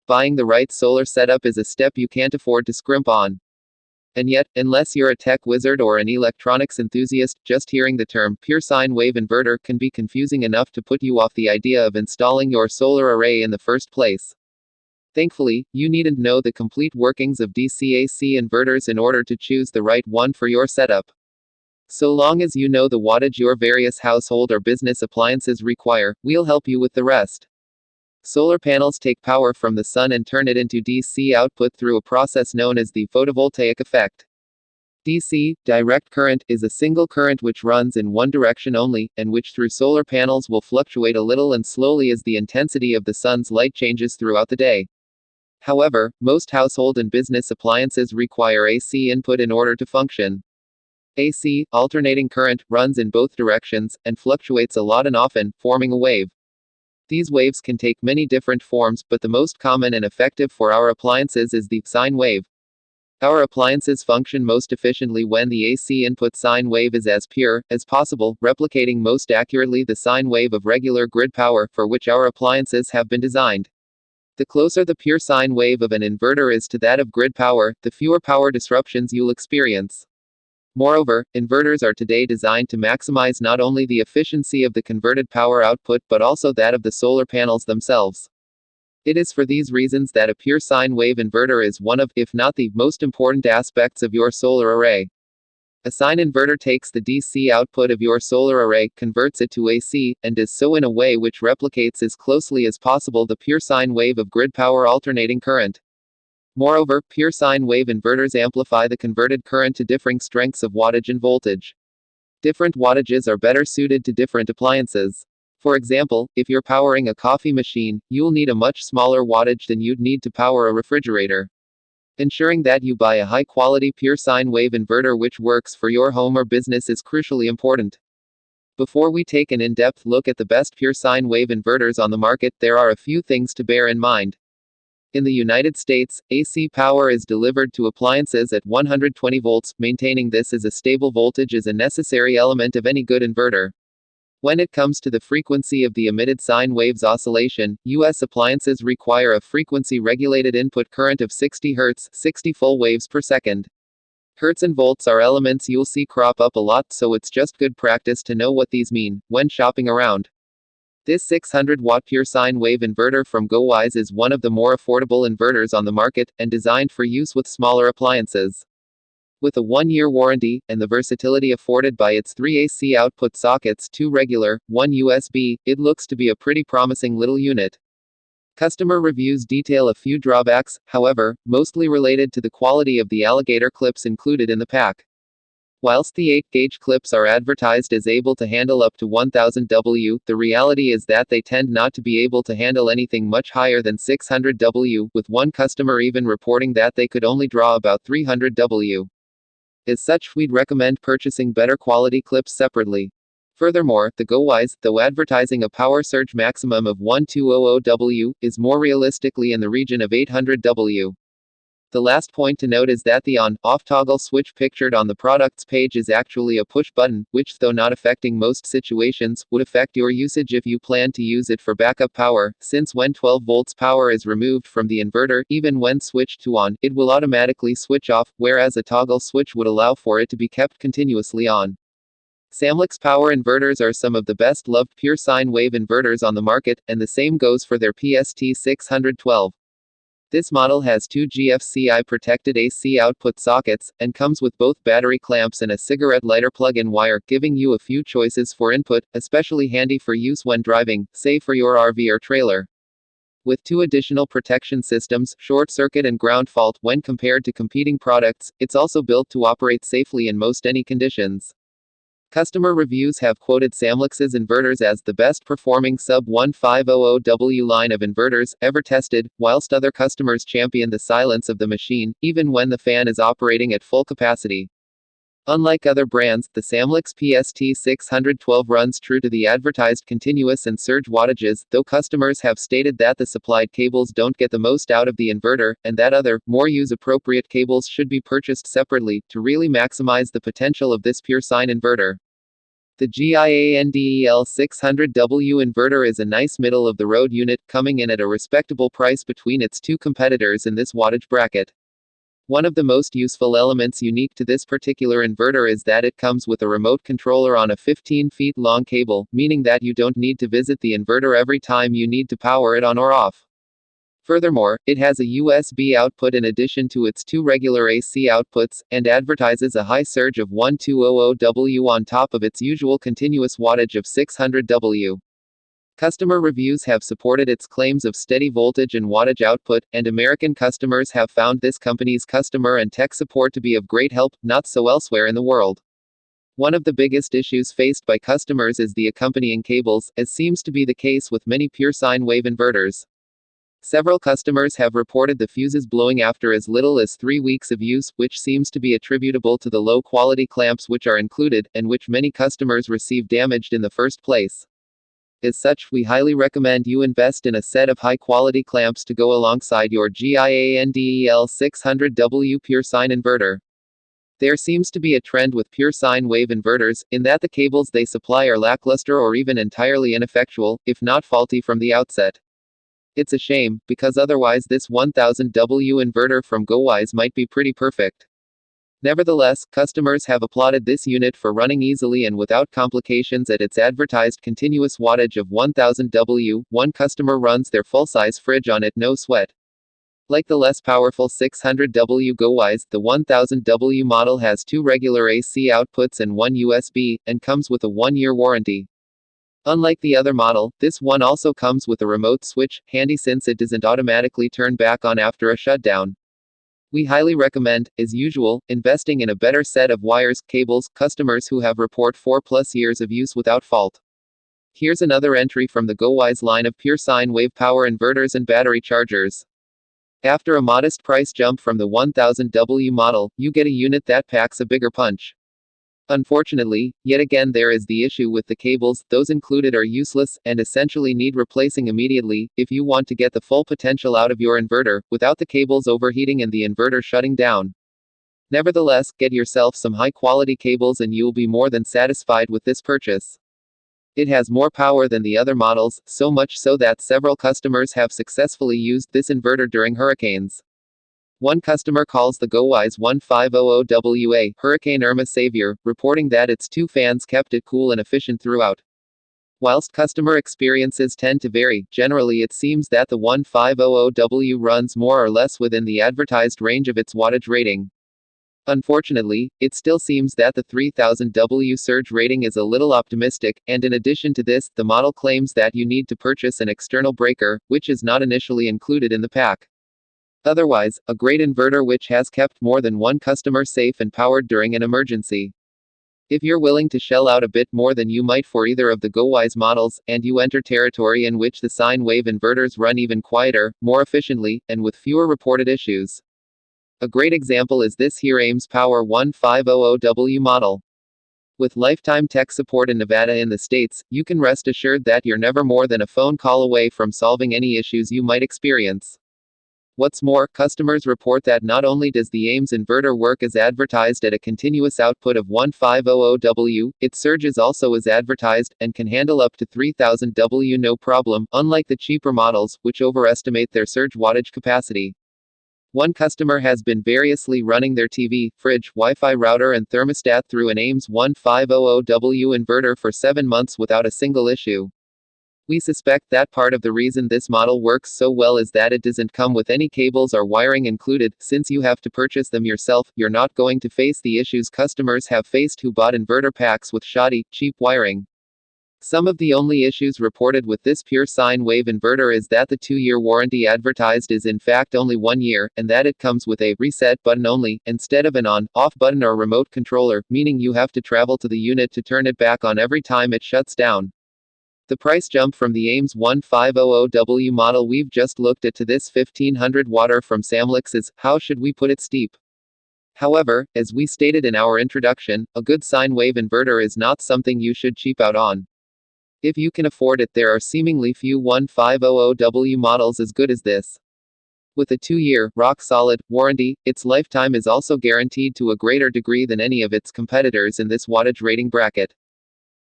Buying the right solar setup is a step you can't afford to scrimp on. And yet, unless you're a tech wizard or an electronics enthusiast, just hearing the term pure sine wave inverter can be confusing enough to put you off the idea of installing your solar array in the first place. Thankfully, you needn't know the complete workings of DC-AC inverters in order to choose the right one for your setup. So long as you know the wattage your various household or business appliances require, we'll help you with the rest. Solar panels take power from the sun and turn it into DC output through a process known as the photovoltaic effect. DC, direct current, is a single current which runs in one direction only, and which through solar panels will fluctuate a little and slowly as the intensity of the sun's light changes throughout the day. However, most household and business appliances require AC input in order to function. AC, alternating current, runs in both directions, and fluctuates a lot and often, forming a wave. These waves can take many different forms, but the most common and effective for our appliances is the sine wave. Our appliances function most efficiently when the AC input sine wave is as pure as possible, replicating most accurately the sine wave of regular grid power, for which our appliances have been designed. The closer the pure sine wave of an inverter is to that of grid power, the fewer power disruptions you'll experience. Moreover, inverters are today designed to maximize not only the efficiency of the converted power output but also that of the solar panels themselves. It is for these reasons that a pure sine wave inverter is one of, if not the, most important aspects of your solar array. A sine inverter takes the DC output of your solar array, converts it to AC, and does so in a way which replicates as closely as possible the pure sine wave of grid power alternating current. Moreover, pure sine wave inverters amplify the converted current to differing strengths of wattage and voltage. Different wattages are better suited to different appliances. For example, if you're powering a coffee machine, you'll need a much smaller wattage than you'd need to power a refrigerator. Ensuring that you buy a high-quality pure sine wave inverter which works for your home or business is crucially important. Before we take an in-depth look at the best pure sine wave inverters on the market, there are a few things to bear in mind. In the United States, AC power is delivered to appliances at 120 volts. Maintaining this as a stable voltage is a necessary element of any good inverter. When it comes to the frequency of the emitted sine waves oscillation, US appliances require a frequency-regulated input current of 60 Hz, 60 full waves per second. Hertz and volts are elements you'll see crop up a lot, so it's just good practice to know what these mean when shopping around. This 600-watt pure sine wave inverter from GoWise is one of the more affordable inverters on the market, and designed for use with smaller appliances. With a 1-year warranty, and the versatility afforded by its 3 AC output sockets, 2 regular, 1 USB, it looks to be a pretty promising little unit. Customer reviews detail a few drawbacks, however, mostly related to the quality of the alligator clips included in the pack. Whilst the 8-gauge clips are advertised as able to handle up to 1000 W, the reality is that they tend not to be able to handle anything much higher than 600 W, with one customer even reporting that they could only draw about 300 W. As such, we'd recommend purchasing better quality clips separately. Furthermore, the GoWise, though advertising a power surge maximum of 1200 W, is more realistically in the region of 800 W. The last point to note is that the on-off toggle switch pictured on the product's page is actually a push button, which, though not affecting most situations, would affect your usage if you plan to use it for backup power, since when 12 volts power is removed from the inverter, even when switched to on, it will automatically switch off, whereas a toggle switch would allow for it to be kept continuously on. Samlex power inverters are some of the best-loved pure sine wave inverters on the market, and the same goes for their PST612. This model has 2 GFCI-protected AC output sockets, and comes with both battery clamps and a cigarette lighter plug-in wire, giving you a few choices for input, especially handy for use when driving, say for your RV or trailer. With 2 additional protection systems, short circuit and ground fault, when compared to competing products, it's also built to operate safely in most any conditions. Customer reviews have quoted Samlex's inverters as the best performing sub-1500W line of inverters ever tested, whilst other customers champion the silence of the machine, even when the fan is operating at full capacity. Unlike other brands, the Samlex PST612 runs true to the advertised continuous and surge wattages, though customers have stated that the supplied cables don't get the most out of the inverter, and that other, more use-appropriate cables should be purchased separately, to really maximize the potential of this pure sine inverter. The GIANDEL 600W inverter is a nice middle-of-the-road unit, coming in at a respectable price between its two competitors in this wattage bracket. One of the most useful elements unique to this particular inverter is that it comes with a remote controller on a 15 feet long cable, meaning that you don't need to visit the inverter every time you need to power it on or off. Furthermore, it has a USB output in addition to its two regular AC outputs, and advertises a high surge of 1200W on top of its usual continuous wattage of 600W. Customer reviews have supported its claims of steady voltage and wattage output, and American customers have found this company's customer and tech support to be of great help, not so elsewhere in the world. One of the biggest issues faced by customers is the accompanying cables, as seems to be the case with many pure sine wave inverters. Several customers have reported the fuses blowing after as little as 3 weeks of use, which seems to be attributable to the low-quality clamps which are included, and which many customers receive damaged in the first place. As such, we highly recommend you invest in a set of high-quality clamps to go alongside your GIANDEL 600W pure sine inverter. There seems to be a trend with pure sine wave inverters, in that the cables they supply are lackluster or even entirely ineffectual, if not faulty from the outset. It's a shame, because otherwise this 1000W inverter from GoWise might be pretty perfect. Nevertheless, customers have applauded this unit for running easily and without complications at its advertised continuous wattage of 1000W. One customer runs their full-size fridge on it, no sweat. Like the less powerful 600W GoWise, the 1000W model has two regular AC outputs and one USB, and comes with a 1-year warranty. Unlike the other model, this one also comes with a remote switch, handy since it doesn't automatically turn back on after a shutdown. We highly recommend, as usual, investing in a better set of wires, cables, customers who have report 4+ years of use without fault. Here's another entry from the GoWise line of pure sine wave power inverters and battery chargers. After a modest price jump from the 1000W model, you get a unit that packs a bigger punch. Unfortunately, yet again there is the issue with the cables. Those included are useless, and essentially need replacing immediately, if you want to get the full potential out of your inverter, without the cables overheating and the inverter shutting down. Nevertheless, get yourself some high-quality cables and you'll be more than satisfied with this purchase. It has more power than the other models, so much so that several customers have successfully used this inverter during hurricanes. One customer calls the GoWise 1500WA Hurricane Irma Savior, reporting that its two fans kept it cool and efficient throughout. Whilst customer experiences tend to vary, generally it seems that the 1500W runs more or less within the advertised range of its wattage rating. Unfortunately, it still seems that the 3000W surge rating is a little optimistic, and in addition to this, the model claims that you need to purchase an external breaker, which is not initially included in the pack. Otherwise, a great inverter which has kept more than one customer safe and powered during an emergency. If you're willing to shell out a bit more than you might for either of the GoWise models, and you enter territory in which the sine wave inverters run even quieter, more efficiently, and with fewer reported issues. A great example is this here Ames Power 1500W model. With lifetime tech support in Nevada in the States, you can rest assured that you're never more than a phone call away from solving any issues you might experience. What's more, customers report that not only does the Ames inverter work as advertised at a continuous output of 1500W, its surge is also as advertised, and can handle up to 3000W no problem, unlike the cheaper models, which overestimate their surge wattage capacity. One customer has been variously running their TV, fridge, Wi-Fi router and thermostat through an Ames 1500W inverter for 7 months without a single issue. We suspect that part of the reason this model works so well is that it doesn't come with any cables or wiring included. Since you have to purchase them yourself, you're not going to face the issues customers have faced who bought inverter packs with shoddy, cheap wiring. Some of the only issues reported with this pure sine wave inverter is that the 2-year warranty advertised is in fact only 1 year, and that it comes with a reset button only, instead of an on-off button or remote controller, meaning you have to travel to the unit to turn it back on every time it shuts down. The price jump from the Ames 1500W model we've just looked at to this 1500 water from Samlex is, how should we put it, steep. However, as we stated in our introduction, a good sine wave inverter is not something you should cheap out on. If you can afford it, there are seemingly few 1500W models as good as this. With a 2-year, rock-solid, warranty, its lifetime is also guaranteed to a greater degree than any of its competitors in this wattage rating bracket.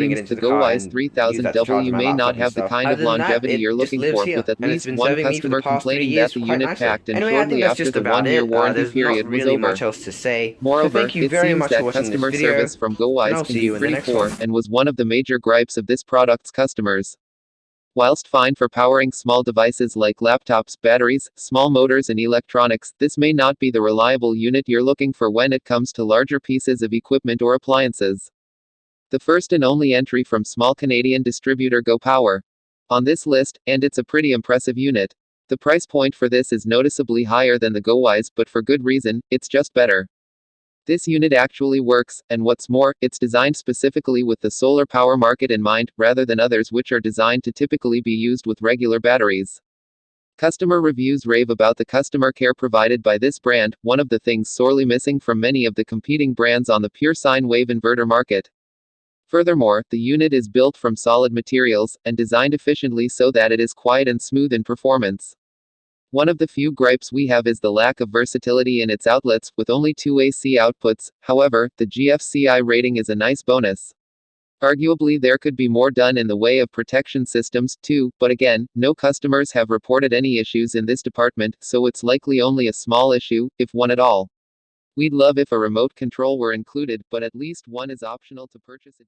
bring it seems into the the car GoWise and use that to charge 3000W my may laptop not and have the stuff. kind of Other than that, longevity it you're just looking lives for, here, with at and it's least been one serving me for the customer past 3 complaining that years the quite unit nicely. packed and Anyway, I think shortly that's after just the about 1-year it. warranty There's not period was really over. much else to say. So Moreover, thank you it very seems much for that watching this customer video, service from and GoWise I'll can see be you in the pretty next poor, one. and was one of the major gripes of this product's customers. Whilst fine for powering small devices like laptops, batteries, small motors, and electronics, this may not be the reliable unit you're looking for when it comes to larger pieces of equipment or appliances. The first and only entry from small Canadian distributor Go Power on this list, and it's a pretty impressive unit. The price point for this is noticeably higher than the GoWise, but for good reason, it's just better. This unit actually works, and what's more, it's designed specifically with the solar power market in mind, rather than others which are designed to typically be used with regular batteries. Customer reviews rave about the customer care provided by this brand, one of the things sorely missing from many of the competing brands on the pure sine wave inverter market. Furthermore, the unit is built from solid materials, and designed efficiently so that it is quiet and smooth in performance. One of the few gripes we have is the lack of versatility in its outlets, with only 2 AC outputs. However, the GFCI rating is a nice bonus. Arguably there could be more done in the way of protection systems, too, but again, no customers have reported any issues in this department, so it's likely only a small issue, if one at all. We'd love if a remote control were included, but at least one is optional to purchase.